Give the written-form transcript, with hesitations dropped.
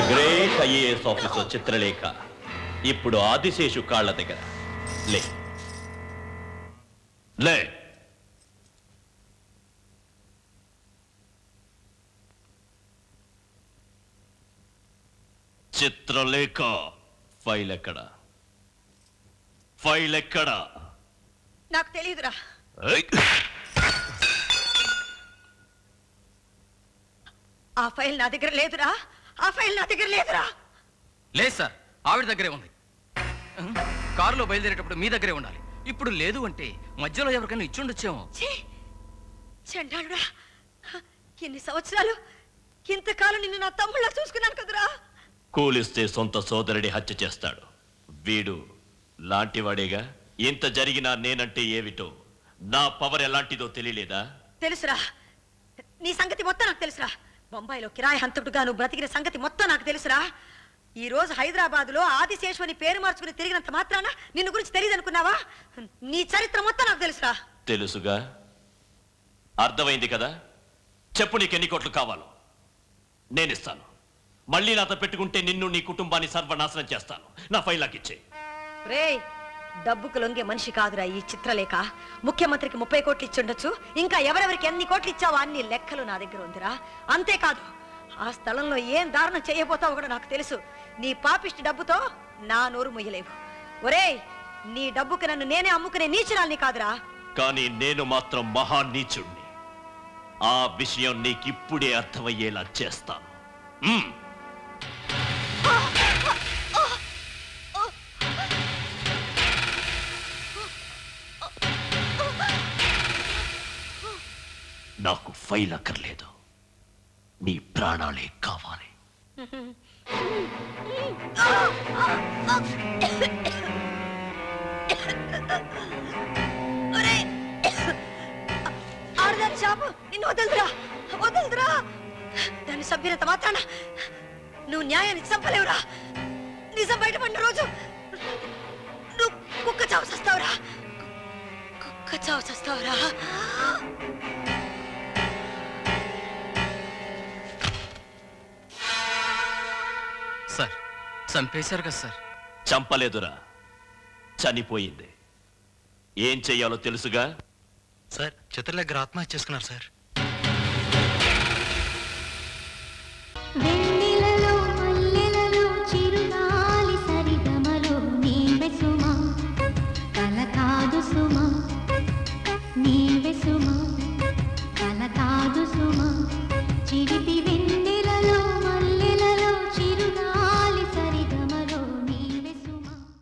great IAS officer Chitralekha ఇప్పుడు ఆదిశేషు కాళ్ళ దగ్గర లే లే చిత్రలేఖ ఫైల్ ఎక్కడ ఫైల్ ఎక్కడ నాకు తెలియదురా ఆ ఫైల్ నా దగ్గర లేదురా ఆ ఫైల్ నా దగ్గర లేదురా లేదు సార్ ఆవిడ దగ్గరే ఉంది కారులో బయలుదేరేటప్పుడు మీ దగ్గరే ఉండాలి ఇప్పుడు లేదు అంటే మధ్యలో ఎవరికైనా ఇచ్చుండొచ్చేమో చెండాడురా ఎన్ని సంవత్సరాలు ఇంతకాలం నిన్ను నా తమ్ముళ్ళ చూసుకున్నాను కదరా కూలిస్తే సొంత సోదరుడి హత్య చేస్తాడు వీడు లాంటివాడేగా ఇంత జరిగినా నేనంటే ఏమిటో నా పవర్ ఎలాంటిదో తెలియలేదా తెలుసురా నీ సంగతి మొత్తం నాకు తెలుసురా బొంబాయిలో కిరాయి హంతకుడుగా నువ్వు బ్రతికిన సంగతి మొత్తం నాకు తెలుసురా ఈ రోజు హైదరాబాద్లో ఆదిశేషు అని పేరు మార్చుకుని తిరిగినంత మాత్రాన నిన్ను గురించి తెలియదు అనుకున్నావా నీ చరిత్ర మొత్తం నాకు తెలుసురా తెలుసుగా అర్థమైంది కదా చెప్పు నీకెన్ని కోట్లు కావాలో నేనిస్తాను మళ్ళీ నాతో పెట్టుకుంటే నిన్ను నీ కుటుంబాన్ని సర్వనాశనం చేస్తాను నా ఫైల్ నాకు ఇచ్చే రేయ్ డబ్బుకు లొంగే మనిషి కాదురా ఈ చిత్రలేఖ ముఖ్యమంత్రికి 30 కోట్లు ఇచ్చుండొచ్చు ఇంకా ఎవరెవరికి ఎన్ని కోట్లు ఇచ్చావో అన్ని లెక్కలు నా దగ్గర ఉందిరా అంతేకాదు ఆ స్థలంలో ఏం దారుణం చేయబోతావో కూడా నాకు తెలుసు నీ పాపిష్టి డబ్బుతో నా నోరు మొయ్యలేవు ఒరేయ్ నీ డబ్బుకి నన్ను నేనే అమ్ముకునే నీచురాల్ని కాదురా కానీ నేను మాత్రం మహా నీచుణ్ణి ఆ విషయం నీకిప్పుడే అర్థమయ్యేలా చేస్తాను నాకు ఫైల్ అక్కర్లేదు నీ ప్రాణాలే కావాలి ఆడదాని షాపు నిన్ను వదలదురా వదలదురా దాని సభ్యునంత మాత్రాన నువ్వు న్యాయాన్ని చంపలేవురా నిజం బయటపడిన రోజు నువ్వు కుక్క చావు చేస్తావురా కుక్క చావు చేస్తావురా సార్ చంపేశారు కదా సార్ చంపలేదురా చనిపోయింది ఏం చెయ్యాలో తెలుసుగా సార్ చిత్రలేఖ ఆత్మహత్య చేసుకున్నారు సార్